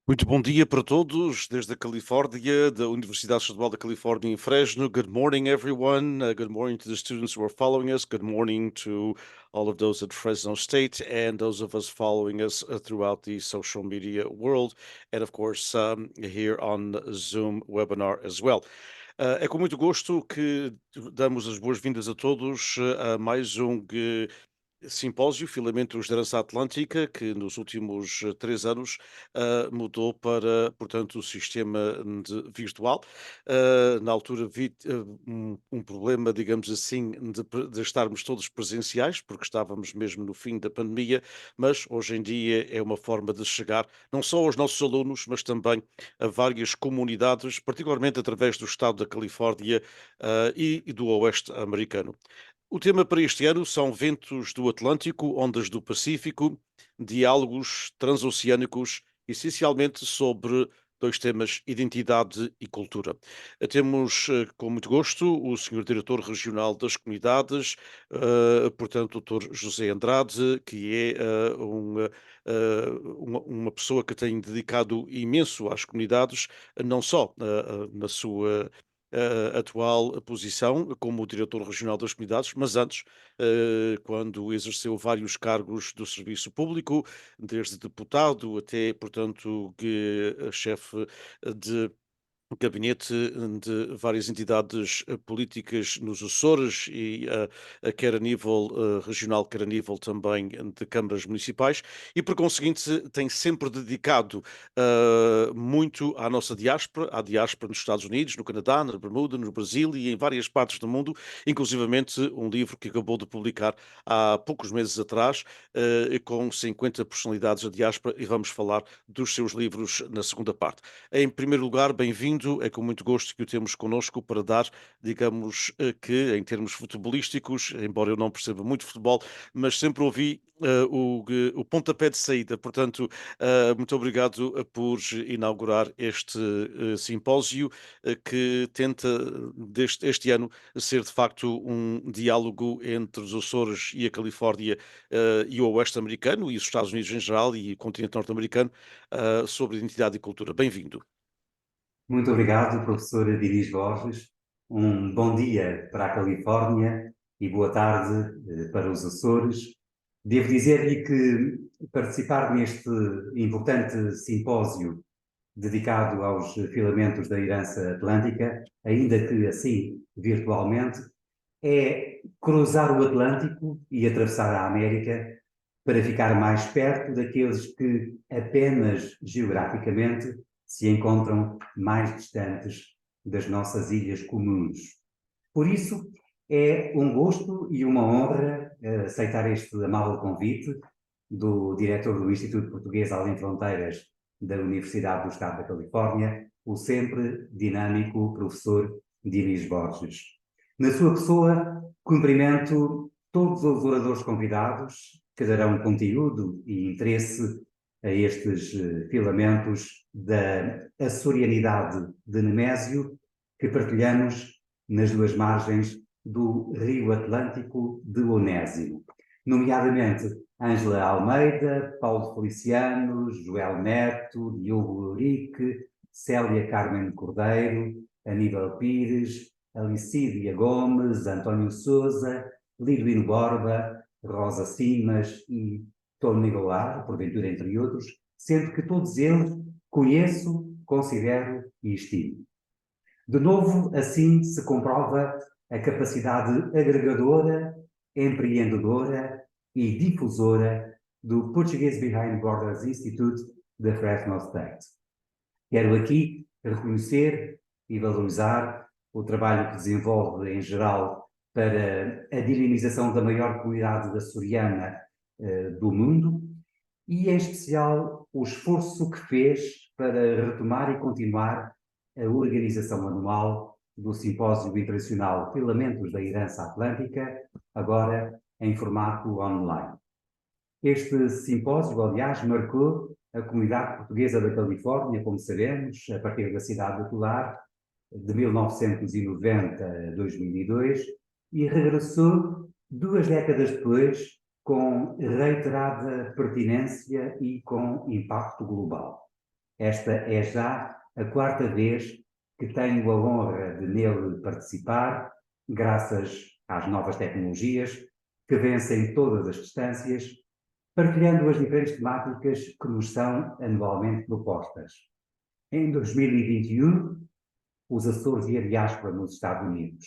Muito bom dia para todos, desde a Califórnia, da Universidade Estadual da Califórnia em Fresno. Good morning, everyone. Good morning to the students who are following us. Good morning to all of those at Fresno State and those of us following us throughout the social media world, and of course, here on Zoom webinar as well. É com muito gosto que damos as boas-vindas a todos a mais um simpósio Filamentos da Herança Atlântica, que nos últimos 3 anos mudou para, portanto, o sistema virtual. Na altura vi um problema, digamos assim, de estarmos todos presenciais, porque estávamos mesmo no fim da pandemia, mas hoje em dia é uma forma de chegar não só aos nossos alunos, mas também a várias comunidades, particularmente através do estado da Califórnia e do Oeste americano. O tema para este ano são ventos do Atlântico, ondas do Pacífico, diálogos transoceânicos, essencialmente sobre dois temas: identidade e cultura. Temos, com muito gosto, o senhor diretor regional das comunidades, portanto, Dr. José Andrade, que é uma pessoa que tem dedicado imenso às comunidades, não só na sua atual posição como diretor regional das comunidades, mas antes, quando exerceu vários cargos do serviço público, desde deputado até, portanto, chefe de gabinete de várias entidades políticas nos Açores e quer a nível regional, quer a nível também de câmaras municipais, e por conseguinte tem sempre dedicado muito à nossa diáspora, à diáspora nos Estados Unidos, no Canadá, na Bermuda, no Brasil e em várias partes do mundo, inclusivamente um livro que acabou de publicar há poucos meses atrás, com 50 personalidades da diáspora, e vamos falar dos seus livros na segunda parte. Em primeiro lugar, bem-vindo. É com muito gosto que o temos connosco para dar, digamos, que em termos futebolísticos, embora eu não perceba muito futebol, mas sempre ouvi o pontapé de saída. Portanto, muito obrigado por inaugurar este simpósio que tenta, este ano, ser de facto um diálogo entre os Açores e a Califórnia e o Oeste americano e os Estados Unidos em geral e o continente norte-americano sobre identidade e cultura. Bem-vindo. Muito obrigado, professor Dinis Borges. Um bom dia para a Califórnia e boa tarde para os Açores. Devo dizer-lhe que participar neste importante simpósio dedicado aos filamentos da herança atlântica, ainda que assim virtualmente, é cruzar o Atlântico e atravessar a América para ficar mais perto daqueles que apenas geograficamente se encontram mais distantes das nossas ilhas comuns. Por isso, é um gosto e uma honra aceitar este amável convite do diretor do Instituto Português Além Fronteiras da Universidade do Estado da Califórnia, o sempre dinâmico professor Dinis Borges. Na sua pessoa, cumprimento todos os oradores convidados que darão conteúdo e interesse a estes filamentos da açorianidade de Nemésio que partilhamos nas duas margens do Rio Atlântico de Onésimo, nomeadamente Ângela Almeida, Paulo Feliciano, Joel Neto, Diogo Eurique, Célia Carmen Cordeiro, Aníbal Pires, Alicídia Gomes, António Souza, Liduíno Borba, Rosa Simas e Tony Goulart, porventura entre outros, sendo que todos eles conheço, considero e estimo. De novo, assim se comprova a capacidade agregadora, empreendedora e difusora do Portuguese Behind Borders Institute da Fresno State. Quero aqui reconhecer e valorizar o trabalho que desenvolve em geral para a dinamização da maior comunidade açoriana do mundo e, em especial, o esforço que fez para retomar e continuar a organização anual do Simpósio Internacional Filamentos da Herança Atlântica, agora em formato online. Este simpósio, aliás, marcou a comunidade portuguesa da Califórnia, como sabemos, a partir da cidade de Tular, de 1990 a 2002, e regressou 2 décadas depois com reiterada pertinência e com impacto global. Esta é já a quarta vez que tenho a honra de nele participar, graças às novas tecnologias que vencem todas as distâncias, partilhando as diferentes temáticas que nos são anualmente propostas. Em 2021, os Açores e a diáspora nos Estados Unidos.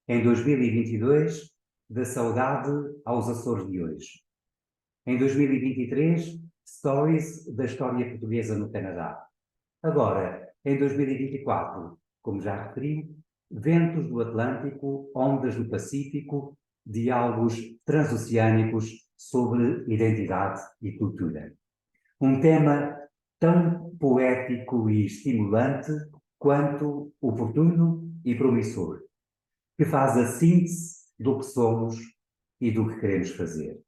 Em 2022, da saudade aos Açores de hoje. Em 2023, Stories da história portuguesa no Canadá. Agora, em 2024, como já referi, Ventos do Atlântico, Ondas do Pacífico, diálogos transoceânicos sobre identidade e cultura. Um tema tão poético e estimulante quanto oportuno e promissor, que faz a síntese do que somos e do que queremos fazer.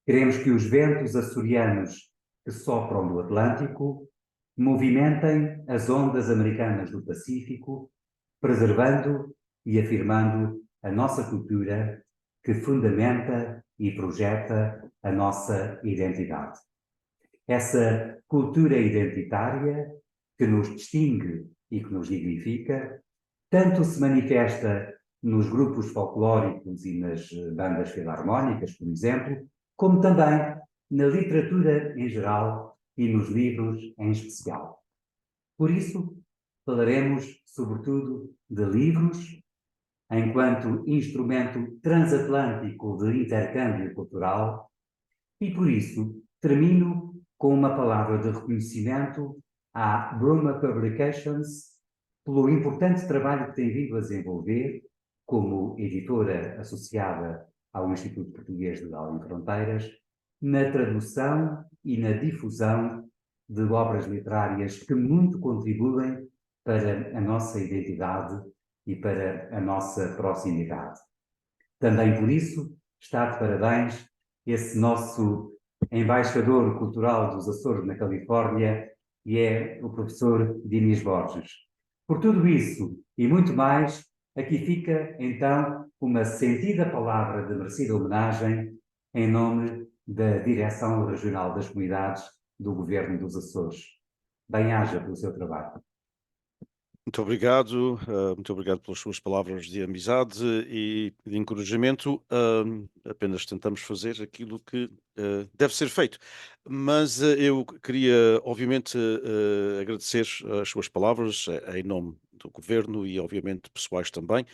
Queremos que os ventos açorianos que sopram do Atlântico movimentem as ondas americanas do Pacífico, preservando e afirmando a nossa cultura que fundamenta e projeta a nossa identidade. Essa cultura identitária que nos distingue e que nos dignifica, tanto se manifesta nos grupos folclóricos e nas bandas filarmónicas, por exemplo, como também na literatura em geral e nos livros em especial. Por isso, falaremos sobretudo de livros, enquanto instrumento transatlântico de intercâmbio cultural, e por isso termino com uma palavra de reconhecimento à Bruma Publications pelo importante trabalho que tem vindo a desenvolver como editora associada ao Instituto Português de Além Fronteiras, na tradução e na difusão de obras literárias que muito contribuem para a nossa identidade e para a nossa proximidade. Também por isso está de parabéns esse nosso embaixador cultural dos Açores na Califórnia, e é o professor Dinis Borges. Por tudo isso e muito mais, aqui fica então uma sentida palavra de merecida homenagem em nome da Direção Regional das Comunidades do Governo dos Açores. Bem-aja pelo seu trabalho. Muito obrigado pelas suas palavras de amizade e de encorajamento. Apenas tentamos fazer aquilo que deve ser feito. Mas eu queria, obviamente, agradecer as suas palavras em nome do governo e, obviamente, pessoais também,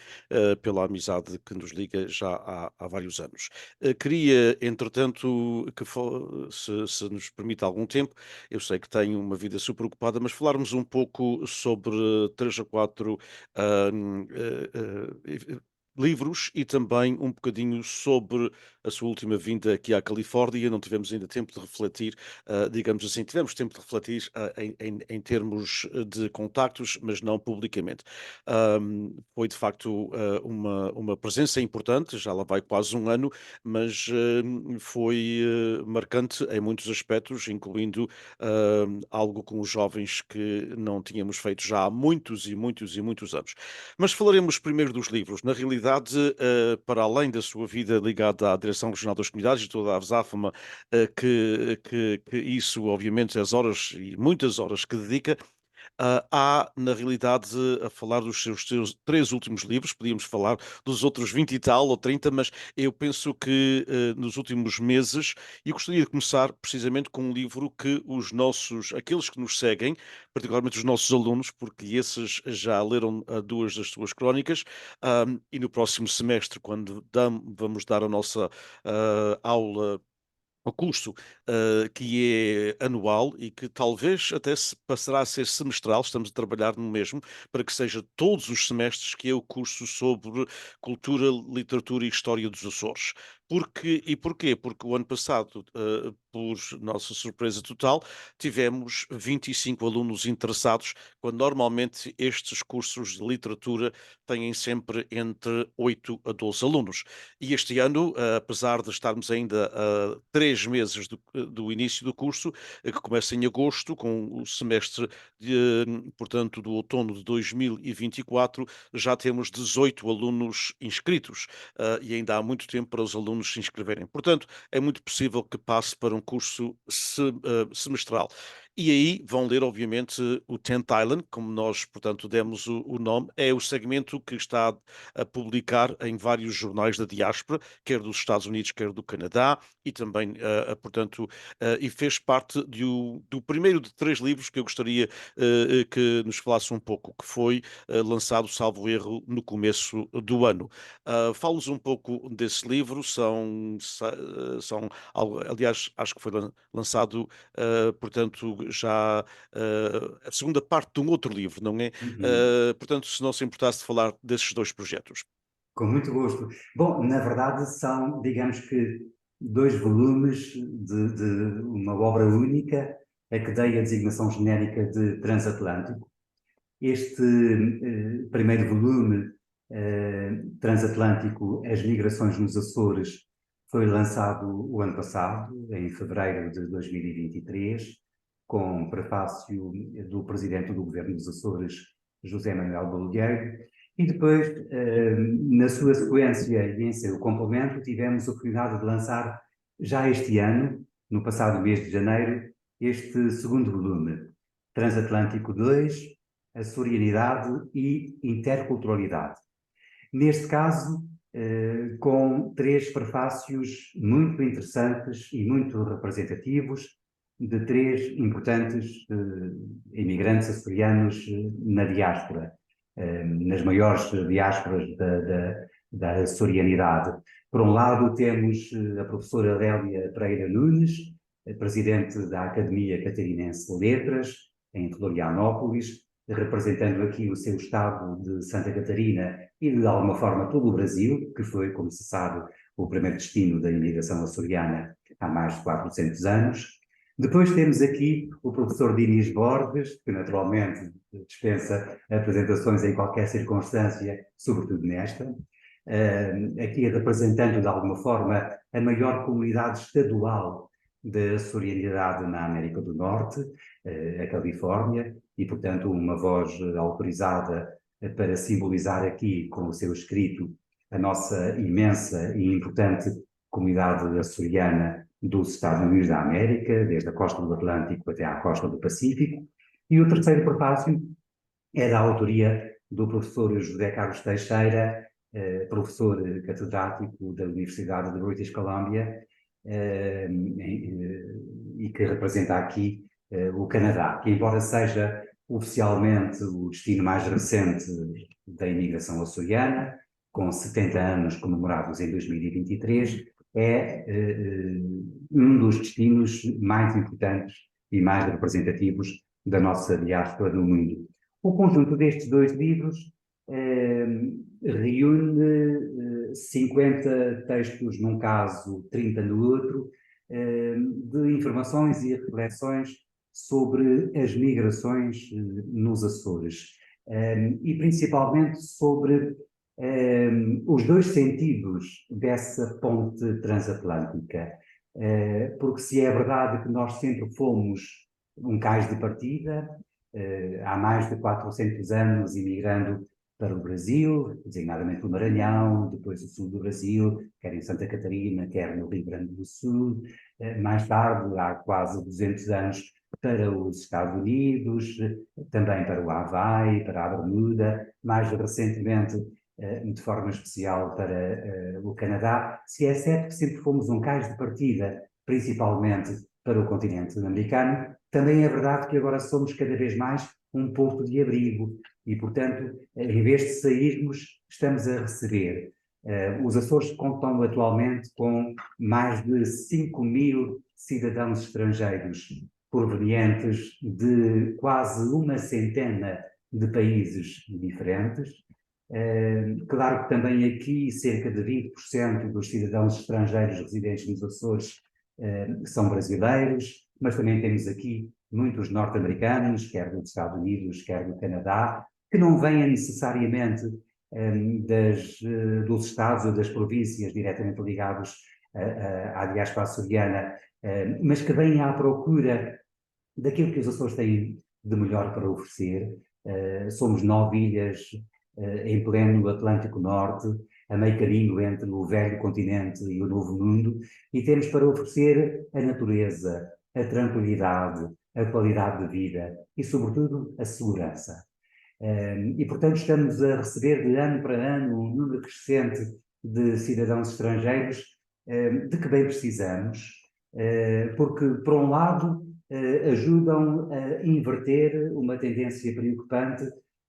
pela amizade que nos liga já há vários anos. Queria, entretanto, se nos permite algum tempo, eu sei que tenho uma vida super ocupada, mas falarmos um pouco sobre 3 ou 4 livros e também um bocadinho sobre a sua última vinda aqui à Califórnia. Não tivemos ainda tempo de refletir, digamos assim, tivemos tempo de refletir em termos de contactos, mas não publicamente. Foi de facto uma presença importante, já lá vai quase um ano, mas foi marcante em muitos aspectos, incluindo algo com os jovens que não tínhamos feito já há muitos e muitos e muitos anos. Mas falaremos primeiro dos livros. Na realidade, para além da sua vida ligada à Direção Regional das Comunidades e toda a azáfama que isso, obviamente, as horas e muitas horas que dedica, há, na realidade, a falar dos seus 3 últimos livros, podíamos falar dos outros 20 e tal ou 30, mas eu penso que nos últimos meses, e eu gostaria de começar precisamente com um livro que aqueles que nos seguem, particularmente os nossos alunos, porque esses já leram 2 das suas crónicas, e no próximo semestre, quando vamos dar a nossa aula o curso, que é anual e que talvez até se passará a ser semestral, estamos a trabalhar no mesmo, para que seja todos os semestres, que é o curso sobre cultura, literatura e história dos Açores. Porquê? Porque o ano passado, por nossa surpresa total, tivemos 25 alunos interessados, quando normalmente estes cursos de literatura têm sempre entre 8 a 12 alunos. E este ano, apesar de estarmos ainda a 3 meses do início do curso, que começa em agosto, com o semestre, portanto, do outono de 2024, já temos 18 alunos inscritos, e ainda há muito tempo para os alunos se inscreverem. Portanto, é muito possível que passe para um curso semestral. E aí vão ler, obviamente, o Tent Island, como nós, portanto, demos o nome, é o segmento que está a publicar em vários jornais da diáspora, quer dos Estados Unidos, quer do Canadá, e também, portanto, e fez parte do primeiro de 3 livros que eu gostaria que nos falasse um pouco, que foi lançado, salvo erro, no começo do ano. Fala-nos um pouco desse livro, aliás, acho que foi lançado portanto, já a segunda parte de um outro livro, não é? Uhum. Portanto, se não se importasse de falar desses 2 projetos. Com muito gosto. Bom, na verdade são, digamos que, 2 volumes de uma obra única, a que dei a designação genérica de Transatlântico. Este primeiro volume, Transatlântico, As Migrações nos Açores, foi lançado o ano passado, em fevereiro de 2023, com prefácio do presidente do Governo dos Açores, José Manuel Bolgueiro, e depois, na sua sequência e em seu complemento, tivemos a oportunidade de lançar, já este ano, no passado mês de janeiro, este segundo volume, Transatlântico 2, Açorianidade e Interculturalidade. Neste caso, com 3 prefácios muito interessantes e muito representativos de 3 importantes imigrantes açorianos na diáspora, nas maiores diásporas da açorianidade. Por um lado, temos a professora Adélia Pereira Nunes, presidente da Academia Catarinense de Letras, em Florianópolis, representando aqui o seu estado de Santa Catarina e, de alguma forma, todo o Brasil, que foi, como se sabe, o primeiro destino da imigração açoriana há mais de 400 anos. Depois temos aqui o professor Dinis Borges, que naturalmente dispensa apresentações em qualquer circunstância, sobretudo nesta, aqui representando de alguma forma a maior comunidade estadual da açorianidade na América do Norte, a Califórnia, e portanto uma voz autorizada para simbolizar aqui com o seu escrito a nossa imensa e importante comunidade açoriana dos Estados Unidos da América, desde a costa do Atlântico até à costa do Pacífico. E o terceiro prefácio é da autoria do professor José Carlos Teixeira, professor catedrático da Universidade de British Columbia, e que representa aqui o Canadá, que embora seja oficialmente o destino mais recente da imigração açoriana, com 70 anos comemorados em 2023, é um dos destinos mais importantes e mais representativos da nossa diáspora no mundo. O conjunto destes 2 livros reúne 50 textos num caso, 30 no outro, de informações e reflexões sobre as migrações nos Açores, e principalmente sobre os 2 sentidos dessa ponte transatlântica. Porque se é verdade que nós sempre fomos um cais de partida, há mais de 400 anos imigrando para o Brasil, designadamente o Maranhão, depois o sul do Brasil, quer em Santa Catarina, quer no Rio Grande do Sul, mais tarde, há quase 200 anos, para os Estados Unidos, também para o Havaí, para a Bermuda, mais recentemente, de forma especial, para o Canadá. Se é certo que sempre fomos um cais de partida, principalmente para o continente americano, também é verdade que agora somos cada vez mais um porto de abrigo e, portanto, em vez de sairmos, estamos a receber. Os Açores contam atualmente com mais de 5.000 cidadãos estrangeiros provenientes de quase uma centena de países diferentes. Claro que também aqui cerca de 20% dos cidadãos estrangeiros residentes nos Açores são brasileiros, mas também temos aqui muitos norte-americanos, quer dos Estados Unidos, quer do Canadá, que não venham necessariamente dos estados ou das províncias diretamente ligados à diáspora açoriana, mas que venham à procura daquilo que os Açores têm de melhor para oferecer. Somos 9 ilhas em pleno Atlântico Norte, a meio caminho entre o velho continente e o novo mundo, e temos para oferecer a natureza, a tranquilidade, a qualidade de vida e, sobretudo, a segurança. E, portanto, estamos a receber de ano para ano um número crescente de cidadãos estrangeiros, de que bem precisamos, porque, por um lado, ajudam a inverter uma tendência preocupante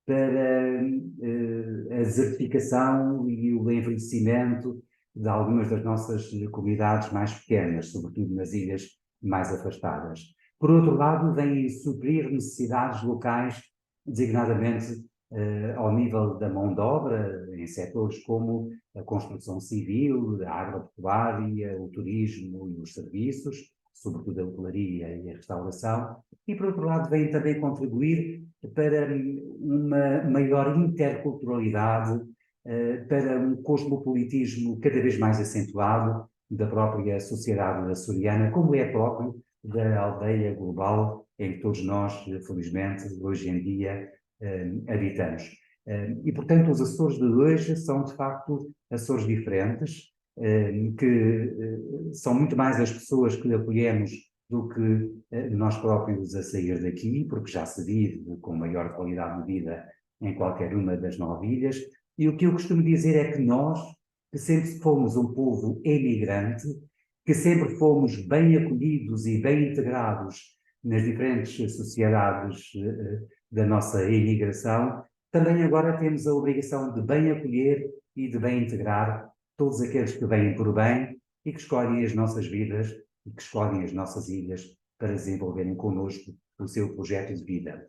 para a desertificação e o envelhecimento de algumas das nossas comunidades mais pequenas, sobretudo nas ilhas mais afastadas. Por outro lado, vêm suprir necessidades locais, designadamente ao nível da mão de obra, em setores como a construção civil, a agropecuária, o turismo e os serviços, sobretudo a hotelaria e a restauração, e por outro lado vêm também contribuir para uma maior interculturalidade, para um cosmopolitismo cada vez mais acentuado da própria sociedade açoriana, como é próprio da aldeia global em que todos nós, felizmente, hoje em dia habitamos. E, portanto, os Açores de hoje são, de facto, Açores diferentes, que são muito mais as pessoas que acolhemos do que nós próprios a sair daqui, porque já se vive com maior qualidade de vida em qualquer uma das 9 ilhas. E o que eu costumo dizer é que nós, que sempre fomos um povo emigrante, que sempre fomos bem acolhidos e bem integrados nas diferentes sociedades da nossa imigração, também agora temos a obrigação de bem acolher e de bem integrar todos aqueles que vêm por bem e que escolhem as nossas vidas e que escolhem as nossas ilhas para desenvolverem connosco o seu projeto de vida.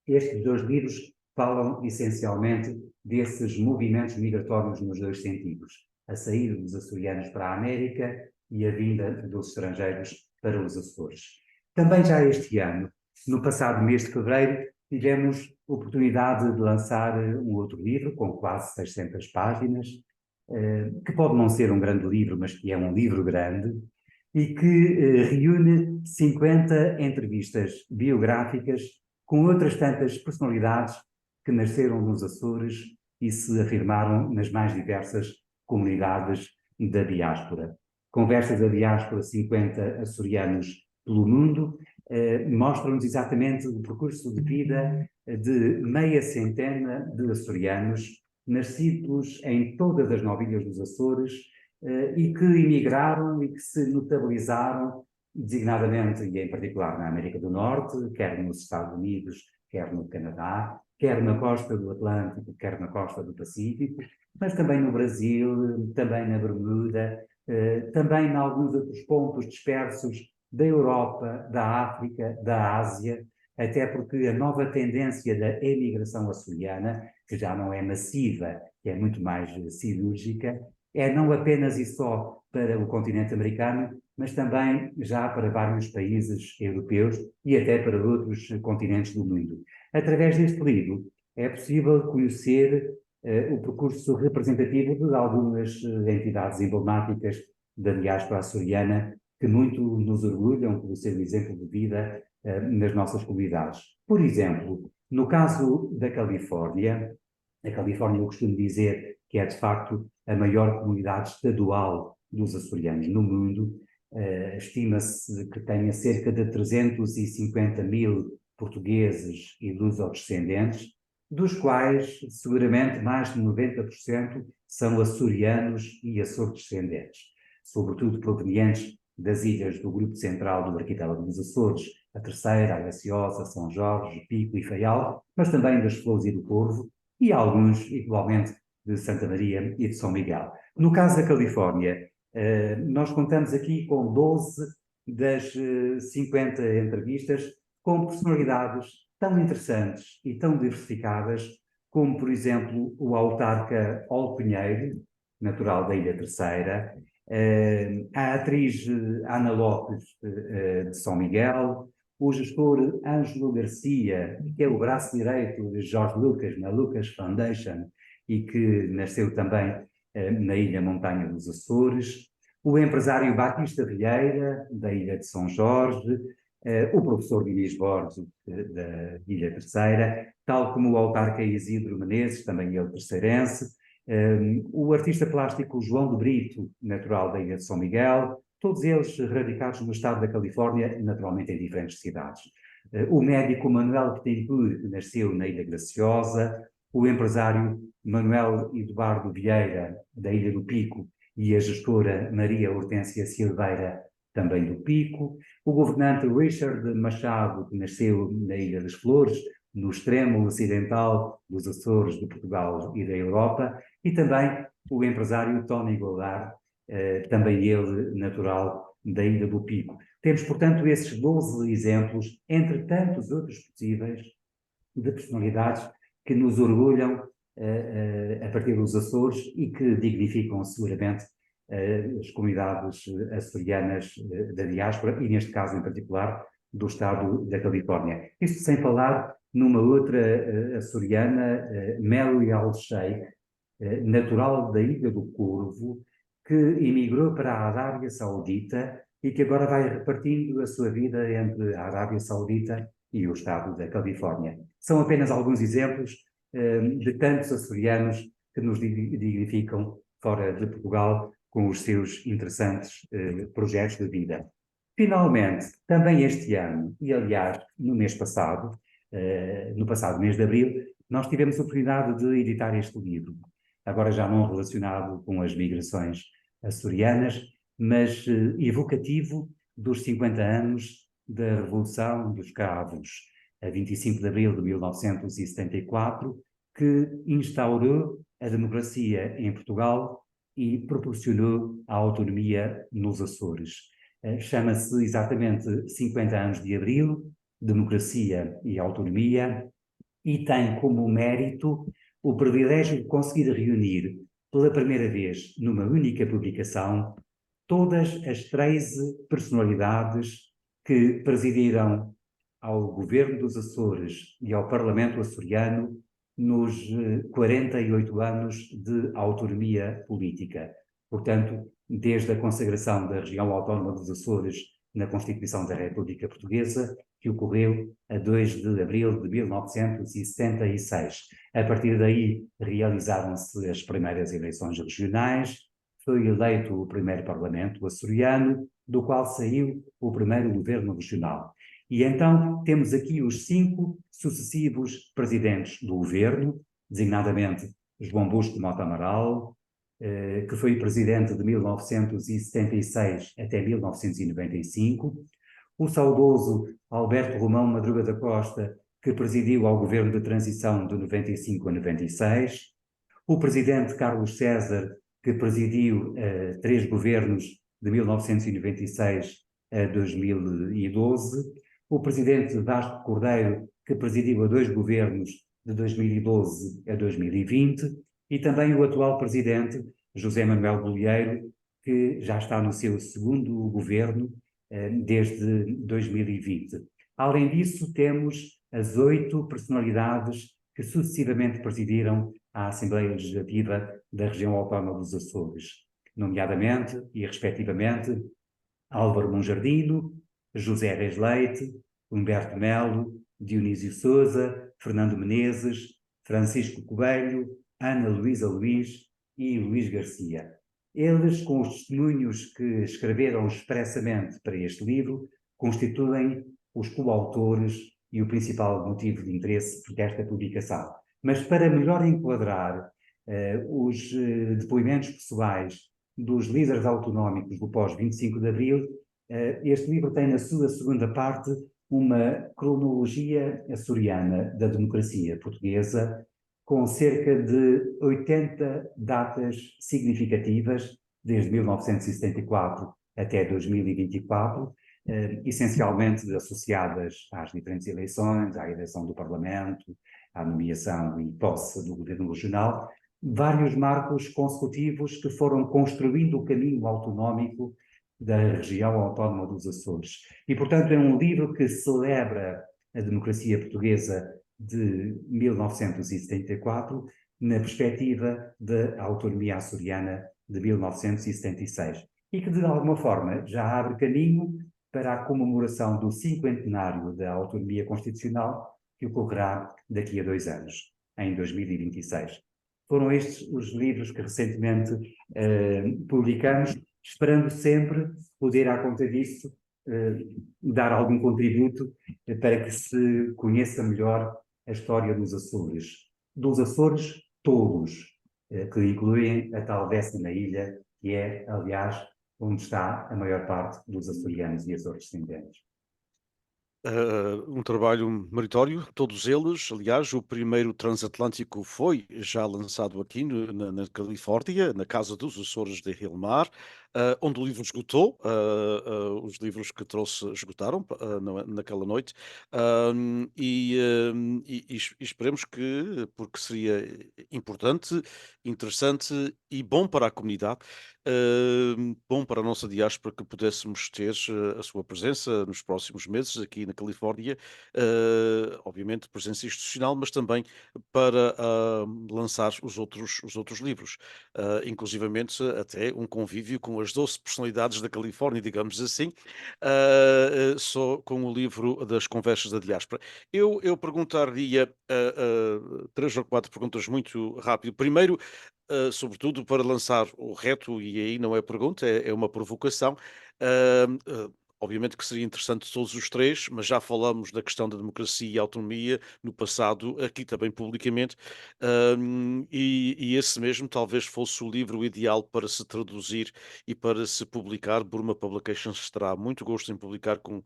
Estes 2 livros falam essencialmente desses movimentos migratórios nos 2 sentidos, a saída dos açorianos para a América e a vinda dos estrangeiros para os Açores. Também já este ano, no passado mês de fevereiro, tivemos oportunidade de lançar um outro livro com quase 600 páginas, que pode não ser um grande livro, mas que é um livro grande, e que reúne 50 entrevistas biográficas com outras tantas personalidades que nasceram nos Açores e se afirmaram nas mais diversas comunidades da diáspora. Conversas da diáspora, 50 açorianos pelo mundo, mostram-nos exatamente o percurso de vida de meia centena de açorianos, nascidos em todas as 9 ilhas dos Açores, e que emigraram e que se notabilizaram, designadamente e em particular na América do Norte, quer nos Estados Unidos, quer no Canadá, quer na costa do Atlântico, quer na costa do Pacífico, mas também no Brasil, também na Bermuda, também em alguns outros pontos dispersos da Europa, da África, da Ásia, até porque a nova tendência da emigração açoriana, que já não é massiva, que é muito mais cirúrgica, é não apenas e só para o continente americano, mas também já para vários países europeus e até para outros continentes do mundo. Através deste livro é possível conhecer o percurso representativo de algumas entidades emblemáticas da diáspora açoriana que muito nos orgulham pelo seu exemplo de vida nas nossas comunidades. Por exemplo, no caso da Califórnia, a Califórnia eu costumo dizer que é de facto a maior comunidade estadual dos açorianos no mundo. Estima-se que tenha cerca de 350 mil portugueses e lusodescendentes, dos quais seguramente mais de 90% são açorianos e açores-descendentes, sobretudo provenientes das ilhas do grupo central do arquipélago dos Açores, a Terceira, a Graciosa, São Jorge, Pico e Faial, mas também das Flores e do Corvo, e alguns, igualmente, de Santa Maria e de São Miguel. No caso da Califórnia, nós contamos aqui com 12 das 50 entrevistas com personalidades tão interessantes e tão diversificadas como, por exemplo, o autarca Ol Pinheiro, natural da Ilha Terceira, a atriz Ana Lopes, de São Miguel, o gestor Ângelo Garcia, que é o braço direito de Jorge Lucas, na Lucas Foundation, e que nasceu também na Ilha Montanha dos Açores, o empresário Batista Vieira, da Ilha de São Jorge, o professor Dinis Borges, da Ilha Terceira, tal como o autarca Isidro Menezes, também ele terceirense, o artista plástico João de Brito, natural da Ilha de São Miguel, todos eles radicados no estado da Califórnia, naturalmente em diferentes cidades. o médico Manuel Bittencourt, que nasceu na Ilha Graciosa, o empresário Manuel Eduardo Vieira, da Ilha do Pico, e a gestora Maria Hortência Silveira, também do Pico, o governante Richard Machado, que nasceu na Ilha das Flores, no extremo ocidental dos Açores de Portugal e da Europa, e também o empresário Tony Goulart, também ele natural da Ilha do Pico. Temos, portanto, esses 12 exemplos, entre tantos outros possíveis, de personalidades que nos orgulham a partir dos Açores e que dignificam seguramente as comunidades açorianas da diáspora e, neste caso em particular, do estado da Califórnia. Isto sem falar numa outra açoriana, Mary Al-Sheikh, natural da Ilha do Corvo, que emigrou para a Arábia Saudita e que agora vai repartindo a sua vida entre a Arábia Saudita e o estado da Califórnia. São apenas alguns exemplos de tantos açorianos que nos dignificam fora de Portugal com os seus interessantes projetos de vida. Finalmente, também este ano, e aliás no mês passado, no passado mês de abril, nós tivemos a oportunidade de editar este livro, agora já não relacionado com as migrações açorianas, mas evocativo dos 50 anos da Revolução dos Cravos, a 25 de abril de 1974, que instaurou a democracia em Portugal e proporcionou a autonomia nos Açores. Chama-se exatamente 50 anos de Abril, Democracia e Autonomia, e tem como mérito o privilégio de conseguir reunir pela primeira vez numa única publicação todas as 13 personalidades que presidiram ao governo dos Açores e ao Parlamento açoriano nos 48 anos de autonomia política. Portanto, desde a consagração da região autónoma dos Açores na Constituição da República Portuguesa, que ocorreu a 2 de abril de 1976. A partir daí, realizaram-se as primeiras eleições regionais, foi eleito o primeiro Parlamento açoriano, do qual saiu o primeiro governo regional. E então temos aqui os 5 sucessivos presidentes do governo, designadamente João Busco Mota Amaral, que foi presidente de 1976 até 1995, o saudoso Alberto Romão Madruga da Costa, que presidiu ao governo de transição de 95 a 96, o presidente Carlos César, que presidiu 3 governos de 1996 a 2012, o presidente Vasco Cordeiro, que presidiu a 2 governos de 2012 a 2020, e também o atual presidente, José Manuel Bolieiro, que já está no seu segundo governo desde 2020. Além disso, temos as 8 personalidades que sucessivamente presidiram a Assembleia Legislativa da região autónoma dos Açores, nomeadamente e respectivamente Álvaro Monjardino, José Reis Leite, Humberto Melo, Dionísio Sousa, Fernando Menezes, Francisco Coelho, Ana Luísa Luís e Luís Garcia. Eles, com os testemunhos que escreveram expressamente para este livro, constituem os coautores e o principal motivo de interesse desta publicação. Mas para melhor enquadrar os depoimentos pessoais dos líderes autonómicos do pós-25 de Abril, este livro tem na sua segunda parte uma cronologia açoriana da democracia portuguesa, com cerca de 80 datas significativas, desde 1974 até 2024, essencialmente associadas às diferentes eleições, à eleição do Parlamento, à nomeação e posse do governo regional, vários marcos consecutivos que foram construindo o caminho autonómico da região autónoma dos Açores. E, portanto, é um livro que celebra a democracia portuguesa de 1974 na perspectiva da autonomia açoriana de 1976 e que, de alguma forma, já abre caminho para a comemoração do 50º da autonomia constitucional que ocorrerá daqui a 2 anos, em 2026. Foram estes os livros que recentemente publicamos, esperando sempre poder, à conta disso, dar algum contributo para que se conheça melhor a história dos Açores. Dos Açores todos, que incluem a tal 10ª ilha, que é, aliás, onde está a maior parte dos açorianos e Açores descendentes. Um trabalho meritório, todos eles. Aliás, o primeiro transatlântico foi já lançado aqui na Califórnia, na Casa dos Açores de Hilmar, onde o livro esgotou. Os livros que trouxe esgotaram naquela noite. E esperemos que, porque seria importante, interessante e bom para a comunidade, bom para a nossa diáspora que pudéssemos ter a sua presença nos próximos meses aqui na Califórnia, obviamente presença institucional, mas também para lançar os outros livros, inclusivamente até um convívio com as 12 personalidades da Califórnia, digamos assim, só com o livro das conversas da diáspora. Eu perguntaria três ou quatro perguntas muito rápido. Primeiro, sobretudo para lançar o reto, e aí não é pergunta, é uma provocação. Obviamente que seria interessante todos os três, mas já falamos da questão da democracia e autonomia no passado, aqui também publicamente, e esse mesmo talvez fosse o livro ideal para se traduzir e para se publicar. Burma Publications terá muito gosto em publicar com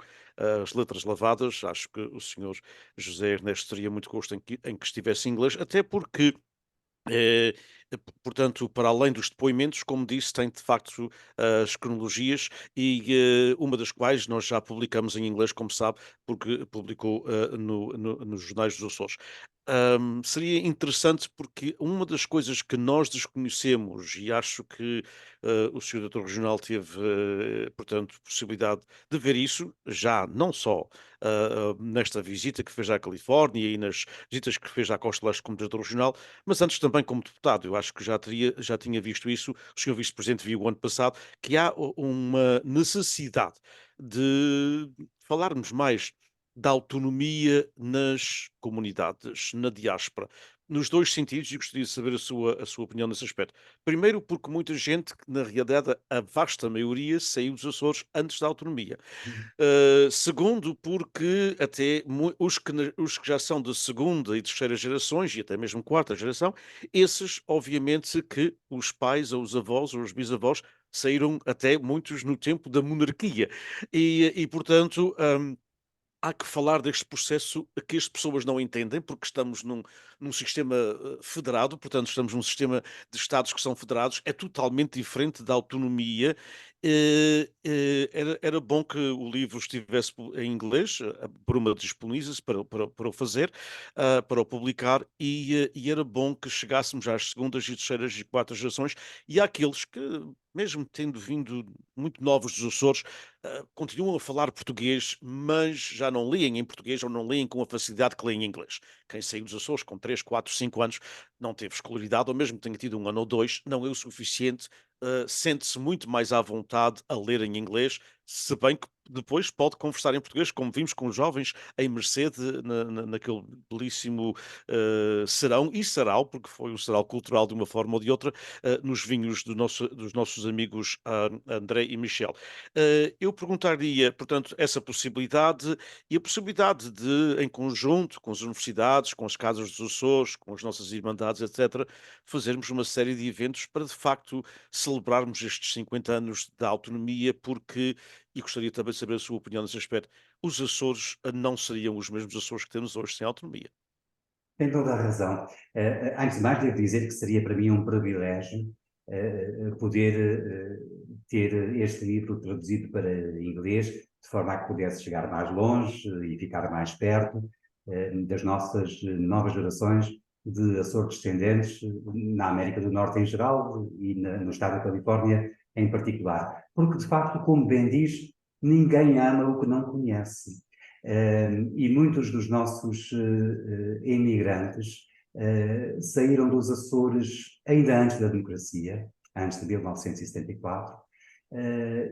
as letras lavadas. Acho que o senhor José Ernesto teria muito gosto em que estivesse em inglês, até porque eh, portanto, para além dos depoimentos, como disse, tem de facto as cronologias e uma das quais nós já publicamos em inglês, como sabe, porque publicou nos jornais dos Açores. Seria interessante porque uma das coisas que nós desconhecemos, e acho que o Sr. Doutor Regional teve, portanto, possibilidade de ver isso, já não só nesta visita que fez à Califórnia e nas visitas que fez à Costa Leste como Diretor Regional, mas antes também como deputado. Eu acho que já tinha visto isso, o senhor vice-presidente viu o ano passado, que há uma necessidade de falarmos mais da autonomia nas comunidades, na diáspora, nos dois sentidos, e gostaria de saber a sua opinião nesse aspecto. Primeiro, porque muita gente, na realidade, a vasta maioria, saiu dos Açores antes da autonomia. Segundo, porque até os que já são de segunda e terceira gerações, e até mesmo quarta geração, esses, obviamente, que os pais, ou os avós, ou os bisavós, saíram até muitos no tempo da monarquia. Portanto, há que falar deste processo que as pessoas não entendem, porque estamos num sistema federado, portanto, estamos num sistema de Estados que são federados, é totalmente diferente da autonomia. Era bom que o livro estivesse em inglês, a Bruma disponibiliza-se para o fazer, para o publicar, e era bom que chegássemos às segundas e terceiras e quartas gerações e àqueles que, mesmo tendo vindo muito novos dos Açores, continuam a falar português, mas já não leem em português ou não leem com a facilidade que leem em inglês. Quem saiu dos Açores com 3, 4, 5 anos não teve escolaridade, ou mesmo que tenha tido um ano ou dois, não é o suficiente, sente-se muito mais à vontade a ler em inglês, se bem que depois pode conversar em português, como vimos com os jovens em Mercede, naquele belíssimo serão e sarau, porque foi um sarau cultural de uma forma ou de outra, nos vinhos dos nossos amigos André e Michel. Eu perguntaria, portanto, essa possibilidade e a possibilidade de, em conjunto com as universidades, com as casas dos Açores, com as nossas irmandades, etc., fazermos uma série de eventos para, de facto, celebrarmos estes 50 anos da autonomia, porque, e gostaria também de saber a sua opinião nesse aspecto, os Açores não seriam os mesmos Açores que temos hoje sem autonomia. Tem toda a razão. Antes de mais, devo dizer que seria para mim um privilégio poder ter este livro traduzido para inglês, de forma a que pudesse chegar mais longe e ficar mais perto das nossas novas gerações de Açores descendentes na América do Norte em geral e no estado da Califórnia em particular. Porque, de facto, como bem diz, ninguém ama o que não conhece. E muitos dos nossos imigrantes saíram dos Açores ainda antes da democracia, antes de 1974,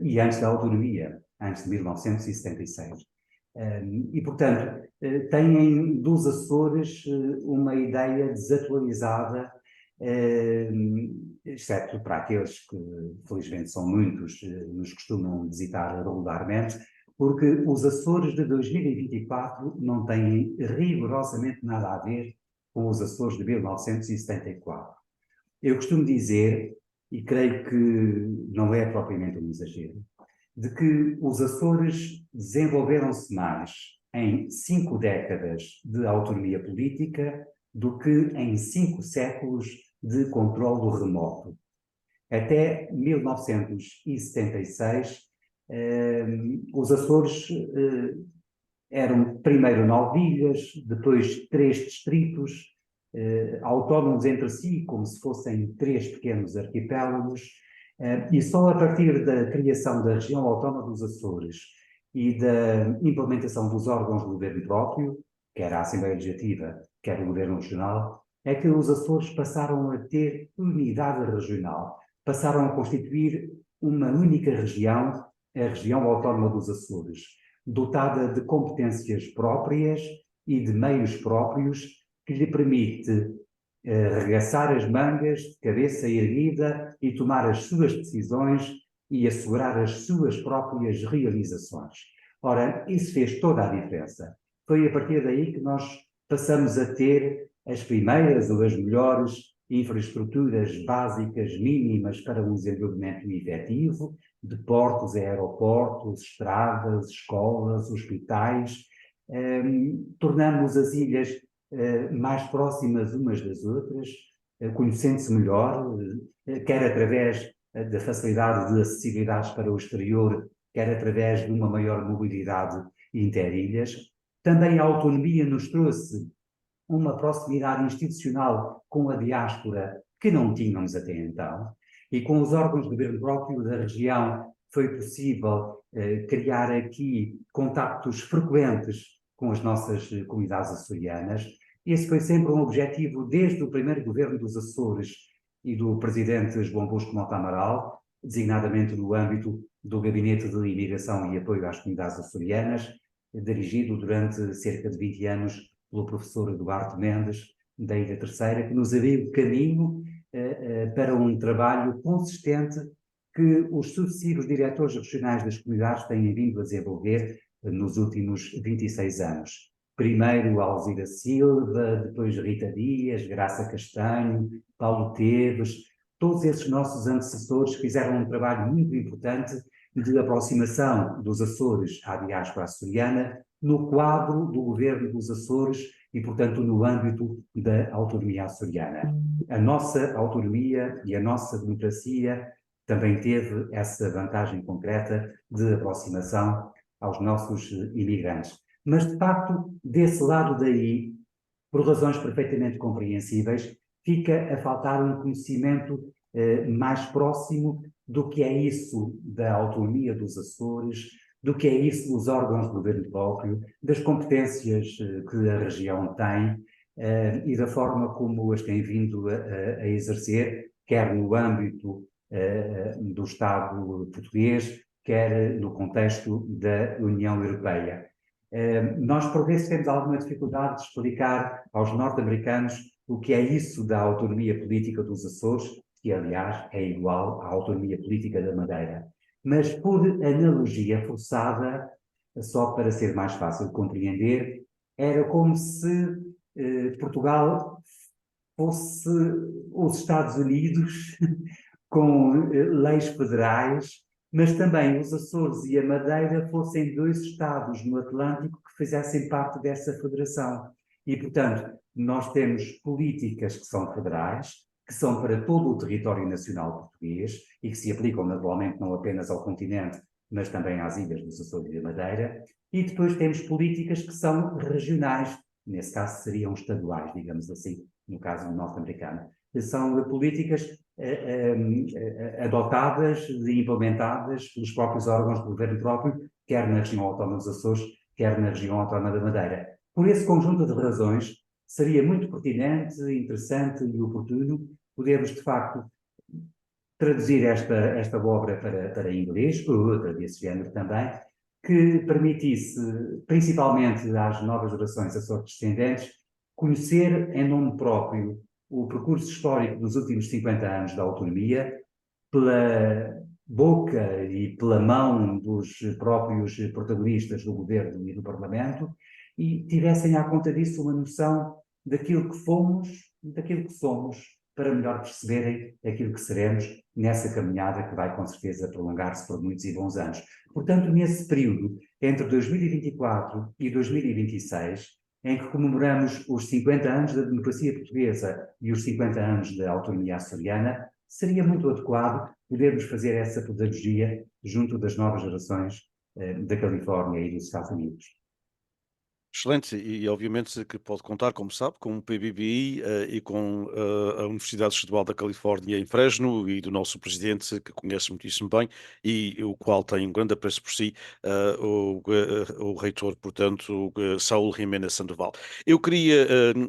e antes da autonomia, antes de 1976. Portanto, têm dos Açores uma ideia desatualizada, exceto para aqueles que, felizmente, são muitos, nos costumam visitar regularmente, porque os Açores de 2024 não têm rigorosamente nada a ver com os Açores de 1974. Eu costumo dizer, e creio que não é propriamente um exagero, de que os Açores desenvolveram-se mais em 5 décadas de autonomia política do que em 5 séculos de controlo remoto. Até 1976, os Açores eram primeiro 9 ilhas, depois 3 distritos, autónomos entre si, como se fossem 3 pequenos arquipélagos, e só a partir da criação da região autónoma dos Açores e da implementação dos órgãos de governo próprio, quer a Assembleia Legislativa, quer o Governo Regional, é que os Açores passaram a ter unidade regional, passaram a constituir uma única região, a região autónoma dos Açores, dotada de competências próprias e de meios próprios que lhe permite arregaçar as mangas, de cabeça erguida e tomar as suas decisões e assegurar as suas próprias realizações. Ora, isso fez toda a diferença. Foi a partir daí que nós passamos a ter as primeiras ou as melhores infraestruturas básicas mínimas para um desenvolvimento efetivo, de portos, aeroportos, estradas, escolas, hospitais. Tornamos as ilhas mais próximas umas das outras, conhecendo-se melhor, quer através da facilidade de acessibilidades para o exterior, quer através de uma maior mobilidade interilhas. Também a autonomia nos trouxe uma proximidade institucional com a diáspora que não tínhamos até então, e com os órgãos de governo próprio da região foi possível criar aqui contactos frequentes com as nossas comunidades açorianas. Esse foi sempre um objetivo desde o primeiro governo dos Açores e do presidente João Bosco Mota Amaral, designadamente no âmbito do Gabinete de Imigração e Apoio às Comunidades Açorianas, dirigido durante cerca de 20 anos pelo professor Eduardo Mendes, da Ilha Terceira, que nos abriu o caminho para um trabalho consistente que os sucessivos diretores regionais das comunidades têm vindo a desenvolver nos últimos 26 anos. Primeiro Alzira Silva, depois Rita Dias, Graça Castanho, Paulo Teves, todos esses nossos antecessores fizeram um trabalho muito importante de aproximação dos Açores à diáspora açoriana no quadro do governo dos Açores e, portanto, no âmbito da autonomia açoriana. A nossa autonomia e a nossa democracia também teve essa vantagem concreta de aproximação aos nossos imigrantes. Mas, de facto, desse lado daí, por razões perfeitamente compreensíveis, fica a faltar um conhecimento mais próximo do que é isso da autonomia dos Açores, do que é isso dos órgãos de governo próprio, das competências que a região tem e da forma como as tem vindo a exercer, quer no âmbito do Estado português, quer no contexto da União Europeia. Nós, por vezes, temos alguma dificuldade de explicar aos norte-americanos o que é isso da autonomia política dos Açores, que, aliás, é igual à autonomia política da Madeira. Mas, por analogia forçada, só para ser mais fácil de compreender, era como se Portugal fosse os Estados Unidos com leis federais, mas também os Açores e a Madeira fossem 2 estados no Atlântico que fizessem parte dessa federação. E, portanto, nós temos políticas que são federais, que são para todo o território nacional português e que se aplicam naturalmente não apenas ao continente, mas também às ilhas dos Açores e da Madeira. E depois temos políticas que são regionais, nesse caso seriam estaduais, digamos assim, no caso norte-americano. São políticas adotadas e implementadas pelos próprios órgãos de governo próprio, quer na região autónoma dos Açores, quer na região autónoma da Madeira. Por esse conjunto de razões, seria muito pertinente, interessante e oportuno podermos, de facto, traduzir esta obra para inglês, ou outra desse género também, que permitisse, principalmente às novas gerações açores-descendentes, conhecer em nome próprio o percurso histórico dos últimos 50 anos da autonomia, pela boca e pela mão dos próprios protagonistas do governo e do Parlamento, e tivessem à conta disso uma noção daquilo que fomos e daquilo que somos, para melhor perceberem aquilo que seremos nessa caminhada que vai com certeza prolongar-se por muitos e bons anos. Portanto, nesse período, entre 2024 e 2026, em que comemoramos os 50 anos da democracia portuguesa e os 50 anos da autonomia açoriana, seria muito adequado podermos fazer essa pedagogia junto das novas gerações da Califórnia e dos Estados Unidos. Excelente, e obviamente que pode contar, como sabe, com o PBBI e com a Universidade Estadual da Califórnia em Fresno e do nosso presidente, que conhece muitíssimo bem e o qual tem um grande apreço por si, o reitor, portanto, Saúl Jiménez Sandoval. Eu queria,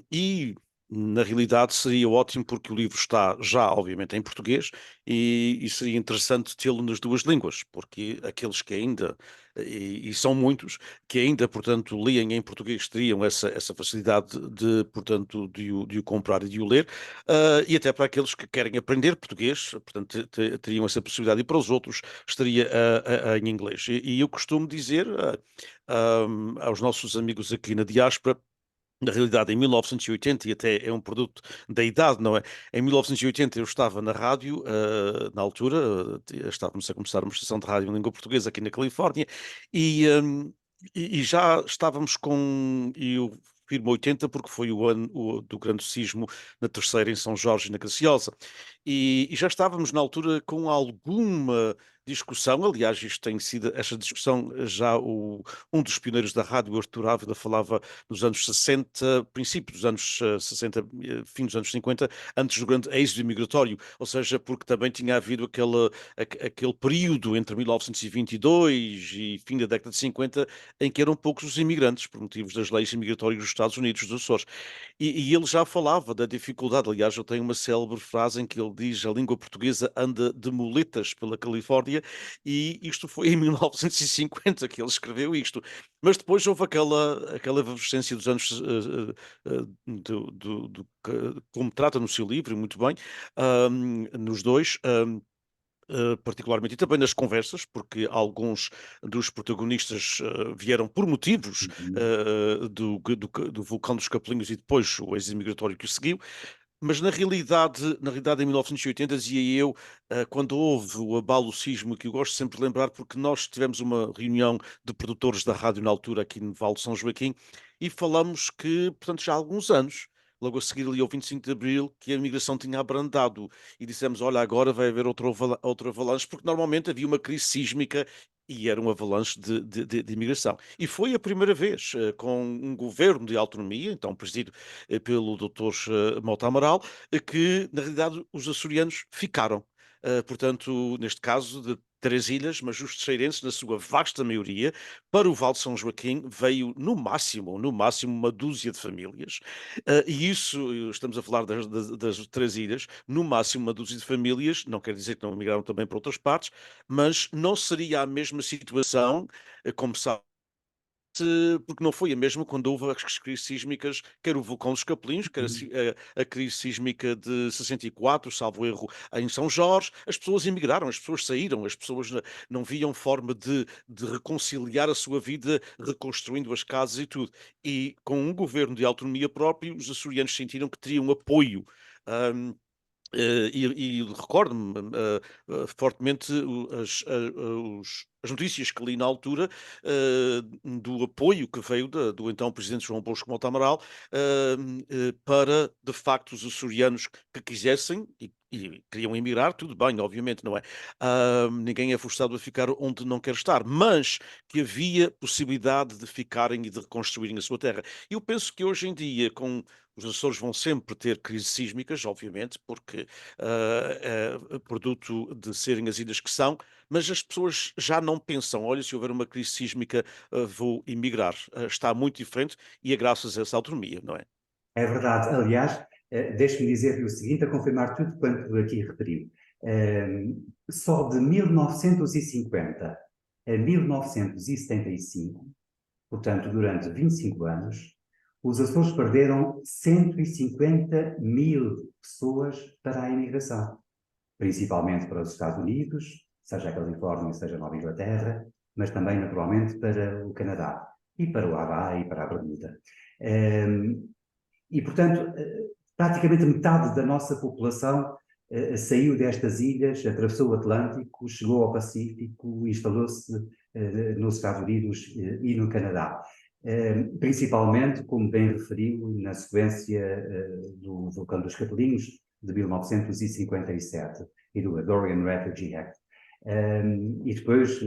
e na realidade seria ótimo porque o livro está já, obviamente, em português e seria interessante tê-lo nas duas línguas, porque aqueles que ainda, e são muitos, que ainda, portanto, leem em português teriam essa facilidade de, portanto, de o comprar e de o ler, e até para aqueles que querem aprender português, portanto, teriam essa possibilidade, e para os outros estaria em inglês. E eu costumo dizer aos nossos amigos aqui na diáspora. Na realidade, em 1980, e até é um produto da idade, não é? Em 1980 eu estava na rádio, na altura, estávamos a começar uma estação de rádio em língua portuguesa aqui na Califórnia, e já estávamos e eu firmo 80 porque foi o ano do grande sismo na Terceira, em São Jorge, na Graciosa. E já estávamos na altura com alguma discussão, aliás, isto tem sido, esta discussão, um dos pioneiros da rádio, Artur Ávila, falava nos anos 60, princípio dos anos 60, fim dos anos 50, antes do grande êxodo imigratório, ou seja, porque também tinha havido aquele período entre 1922 e fim da década de 50 em que eram poucos os imigrantes, por motivos das leis imigratórias dos Estados Unidos, dos Açores. E ele já falava da dificuldade. Aliás, eu tenho uma célebre frase em que ele diz: a língua portuguesa anda de muletas pela Califórnia, e isto foi em 1950 que ele escreveu isto. Mas depois houve aquela efervescência dos anos, como trata no seu livro, e muito bem, nos dois. Particularmente, e também nas conversas, porque alguns dos protagonistas vieram por motivos Uhum. do vulcão dos Capelinhos e depois o êxodo migratório que o seguiu. Mas na realidade, em 1980, dizia eu, quando houve o abalo sísmico, que eu gosto sempre de lembrar, porque nós tivemos uma reunião de produtores da rádio na altura aqui no Vale de São Joaquim, e falamos que, portanto, já há alguns anos, logo a seguir ali ao 25 de Abril, que a migração tinha abrandado, e dissemos, olha, agora vai haver outro avalanche, porque normalmente havia uma crise sísmica e era um avalanche de imigração. E foi a primeira vez, com um governo de autonomia, então presidido pelo Dr. Mota Amaral, que na realidade os açorianos ficaram. Portanto, neste caso, de três ilhas, mas os terceirenses, na sua vasta maioria, para o Val de São Joaquim, veio no máximo, uma dúzia de famílias. E isso, estamos a falar das três ilhas, no máximo uma dúzia de famílias, não quer dizer que não migraram também para outras partes, mas não seria a mesma situação, como sabe, porque não foi a mesma quando houve as crises sísmicas, quer o vulcão dos Capelinhos, quer a crise sísmica de 64, salvo erro, em São Jorge. As pessoas emigraram, as pessoas saíram, as pessoas não viam forma de reconciliar a sua vida, reconstruindo as casas e tudo. E com um governo de autonomia próprio, os açorianos sentiram que teriam apoio. hum, e recordo-me fortemente as notícias que li na altura, do apoio que veio do então Presidente João Bosco Mota Amaral, para, de facto, os açorianos que quisessem e queriam emigrar, tudo bem, obviamente, não é? Ninguém é forçado a ficar onde não quer estar, mas que havia possibilidade de ficarem e de reconstruírem a sua terra. Eu penso que hoje em dia, os Açores vão sempre ter crises sísmicas, obviamente, porque é produto de serem as ilhas que são, mas as pessoas já não pensam, olha, se houver uma crise sísmica, vou emigrar. Está muito diferente e é graças a essa autonomia, não é? É verdade. Aliás, deixe-me dizer-lhe o seguinte, a confirmar tudo quanto aqui referiu. Só de 1950 a 1975, portanto, durante 25 anos, os Açores perderam 150 mil pessoas para a imigração, principalmente para os Estados Unidos, seja a Califórnia, seja a Nova Inglaterra, mas também, naturalmente, para o Canadá, e para o Havaí, e para a Bermuda. E, portanto, praticamente metade da nossa população saiu destas ilhas, atravessou o Atlântico, chegou ao Pacífico e instalou-se nos Estados Unidos e no Canadá. Principalmente, como bem referiu, na sequência do Vulcão dos Capelinhos, de 1957, e do Dorian Refugee Act. E depois,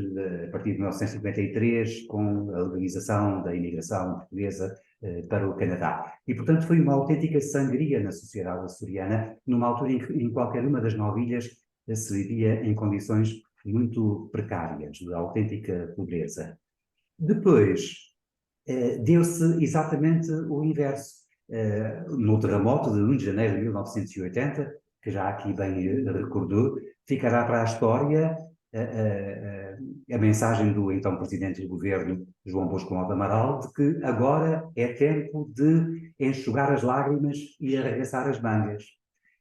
a partir de 1953, com a legalização da imigração portuguesa para o Canadá. E, portanto, foi uma autêntica sangria na sociedade açoriana, numa altura em que qualquer uma das 9 ilhas se vivia em condições muito precárias, de autêntica pobreza. Depois, deu-se exatamente o inverso. No terremoto de 1 de janeiro de 1980, que já aqui bem recordou, ficará para a história a mensagem do então Presidente do Governo, João Bosco de Amaral, de que agora é tempo de enxugar as lágrimas e arregaçar as mangas.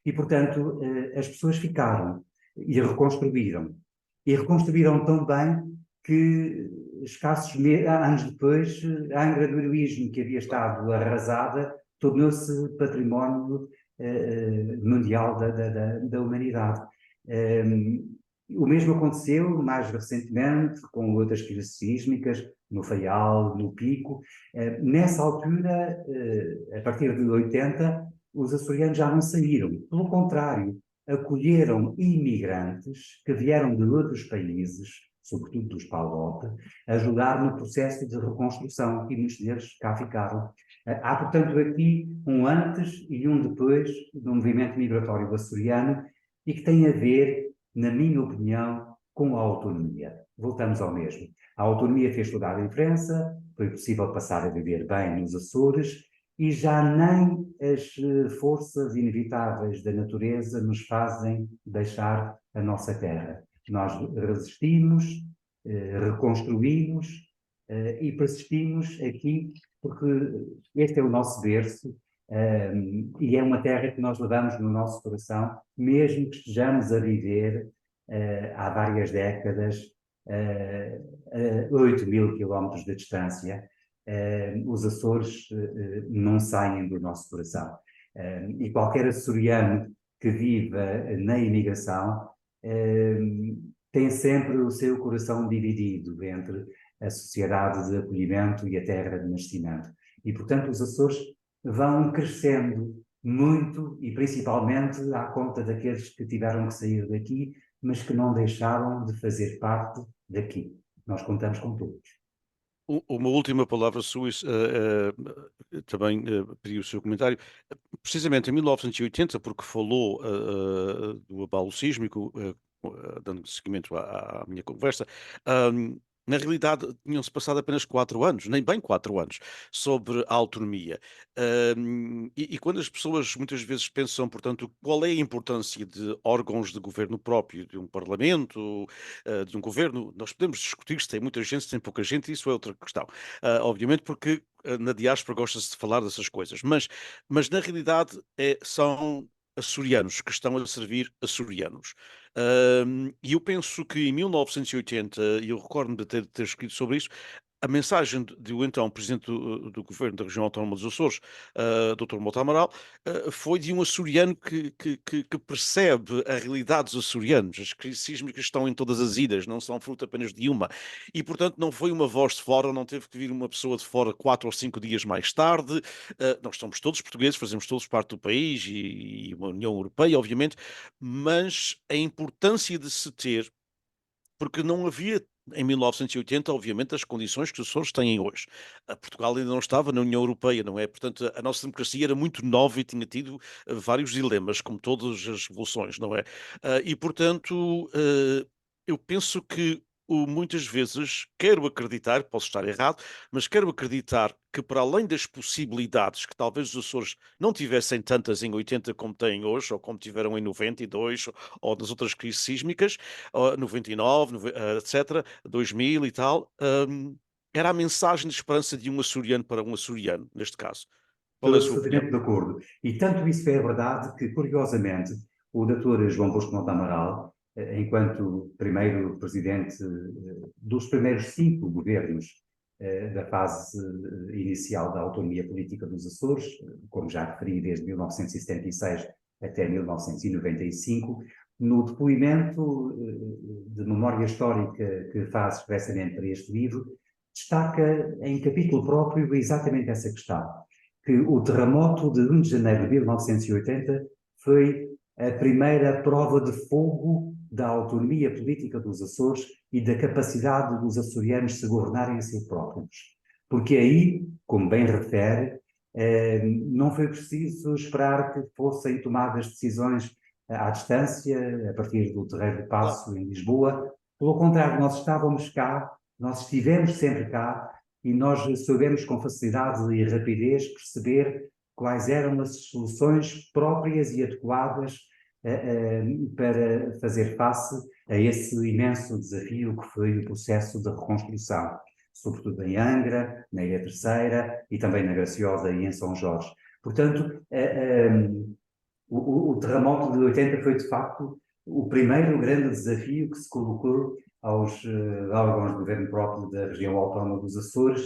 E, portanto, as pessoas ficaram e reconstruíram. E reconstruíram tão bem que, escassos anos depois, a Angra do Heroísmo, que havia estado arrasada, tornou-se património mundial da humanidade. O mesmo aconteceu mais recentemente com outras crises sísmicas, no Faial, no Pico. Nessa altura, a partir de 80, os açorianos já não saíram. Pelo contrário, acolheram imigrantes que vieram de outros países, sobretudo dos PALOP, ajudar no processo de reconstrução, e muitos deles cá ficaram. Há, portanto, aqui um antes e um depois do movimento migratório açoriano, e que tem a ver, na minha opinião, com a autonomia. Voltamos ao mesmo. A autonomia fez toda a diferença, foi possível passar a viver bem nos Açores, e já nem as forças inevitáveis da natureza nos fazem deixar a nossa terra. Nós resistimos, reconstruímos e persistimos aqui, porque este é o nosso berço, e é uma terra que nós levamos no nosso coração, mesmo que estejamos a viver há várias décadas, a 8.000 quilómetros de distância. Os Açores não saem do nosso coração. E qualquer açoriano que viva na imigração tem sempre o seu coração dividido entre a sociedade de acolhimento e a terra de nascimento. E, portanto, os Açores vão crescendo muito, e principalmente à conta daqueles que tiveram que sair daqui, mas que não deixaram de fazer parte daqui. Nós contamos com todos. Uma última palavra sua, também pedi o seu comentário. Precisamente em 1980, porque falou do abalo sísmico, dando seguimento à minha conversa, na realidade tinham-se passado apenas 4 anos, nem bem 4 anos, sobre a autonomia. E quando as pessoas muitas vezes pensam, portanto, qual é a importância de órgãos de governo próprio, de um parlamento, de um governo, nós podemos discutir se tem muita gente, se tem pouca gente, isso é outra questão. Obviamente porque na diáspora gosta-se de falar dessas coisas, mas na realidade são açorianos que estão a servir açorianos. E eu penso que em 1980, e eu recordo-me de ter escrito sobre isso, a mensagem do então Presidente do Governo da Região Autónoma dos Açores, Dr. Mota Amaral, foi de um açoriano que percebe a realidade dos açorianos. As crises sísmicas estão em todas as ilhas, não são fruto apenas de uma. E, portanto, não foi uma voz de fora, não teve que vir uma pessoa de fora 4 ou 5 dias mais tarde. Nós somos todos portugueses, fazemos todos parte do país e uma União Europeia, obviamente, mas a importância de se ter, porque não havia em 1980, obviamente, as condições que os Açores têm hoje. Portugal ainda não estava na União Europeia, não é? Portanto, a nossa democracia era muito nova e tinha tido vários dilemas, como todas as revoluções, não é? E, portanto, eu penso que muitas vezes quero acreditar, posso estar errado, mas quero acreditar que para além das possibilidades que talvez os Açores não tivessem tantas em 80 como têm hoje, ou como tiveram em 92, ou nas outras crises sísmicas, 99, etc., 2000 e tal, era a mensagem de esperança de um açoriano para um açoriano, neste caso. Qual Estou é a sua absolutamente opinião? de acordo. E tanto isso é verdade que, curiosamente, o Dr. João Bosco Monte Amaral enquanto primeiro presidente dos primeiros 5 governos da fase inicial da autonomia política dos Açores, como já referi, desde 1976 até 1995, no depoimento de memória histórica que faz expressamente para este livro, destaca em capítulo próprio exatamente essa questão, que o terremoto de 1 de janeiro de 1980 foi a primeira prova de fogo da autonomia política dos Açores e da capacidade dos açorianos se governarem a si próprios. Porque aí, como bem refere, não foi preciso esperar que fossem tomadas decisões à distância, a partir do Terreiro de Claro. Paço, em Lisboa. Pelo contrário, nós estávamos cá, nós estivemos sempre cá e nós soubemos com facilidade e rapidez perceber quais eram as soluções próprias e adequadas para fazer face a esse imenso desafio que foi o processo de reconstrução, sobretudo em Angra, na Ilha Terceira e também na Graciosa e em São Jorge. Portanto, o terremoto de 80 foi, de facto, o primeiro grande desafio que se colocou aos órgãos de governo próprio da região autónoma dos Açores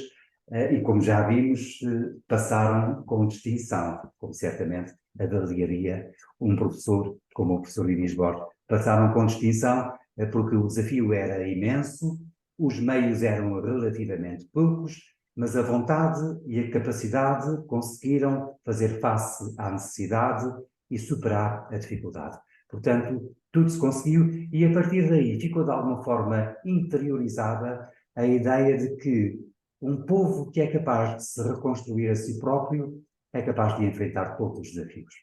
e, como já vimos, passaram com distinção, como certamente avaliaria um professor como o professor Inês Borges. Passaram com distinção porque o desafio era imenso, os meios eram relativamente poucos, mas a vontade e a capacidade conseguiram fazer face à necessidade e superar a dificuldade. Portanto, tudo se conseguiu e a partir daí ficou de alguma forma interiorizada a ideia de que um povo que é capaz de se reconstruir a si próprio é capaz de enfrentar todos os desafios.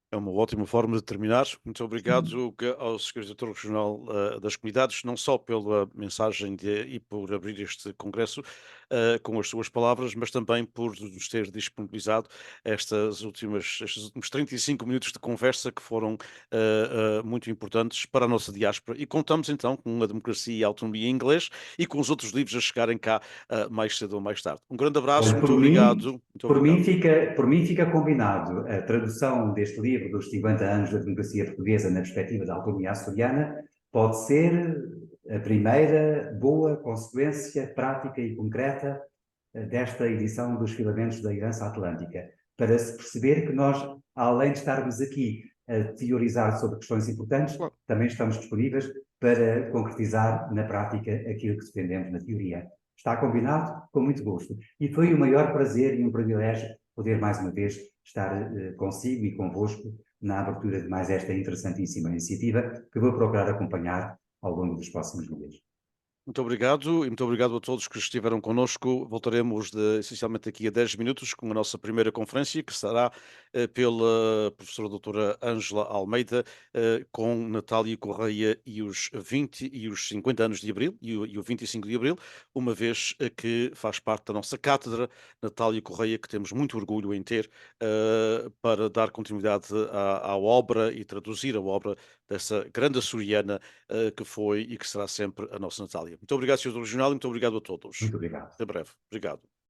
É uma ótima forma de terminar. Muito obrigado ao Secretário Regional das Comunidades, não só pela mensagem e por abrir este congresso com as suas palavras, mas também por nos ter disponibilizado estes últimos 35 minutos de conversa que foram muito importantes para a nossa diáspora. E contamos então com a democracia e a autonomia em inglês e com os outros livros a chegarem cá mais cedo ou mais tarde. Um grande abraço, Olha, muito obrigado. Muito obrigado. por mim fica combinado a tradução deste livro dos 50 anos da democracia portuguesa na perspectiva da autonomia açoriana, pode ser a primeira boa consequência prática e concreta desta edição dos Filamentos da Herança Atlântica, para se perceber que nós, além de estarmos aqui a teorizar sobre questões importantes, Claro. também estamos disponíveis para concretizar na prática aquilo que defendemos na teoria. Está combinado? Com muito gosto. E foi um maior prazer e um privilégio poder mais uma vez estar consigo e convosco na abertura de mais esta interessantíssima iniciativa que vou procurar acompanhar ao longo dos próximos meses. Muito obrigado e muito obrigado a todos que estiveram connosco. Voltaremos essencialmente aqui a 10 minutos com a nossa primeira conferência, que será pela professora doutora Ângela Almeida, com Natália Correia e os 20 e os 50 anos de Abril e o 25 de Abril, uma vez que faz parte da nossa cátedra, Natália Correia, que temos muito orgulho em ter, para dar continuidade à obra e traduzir a obra dessa grande açoriana que foi e que será sempre a nossa Natália. Muito obrigado, Sr. Regional, e muito obrigado a todos. Muito obrigado. Até breve. Obrigado.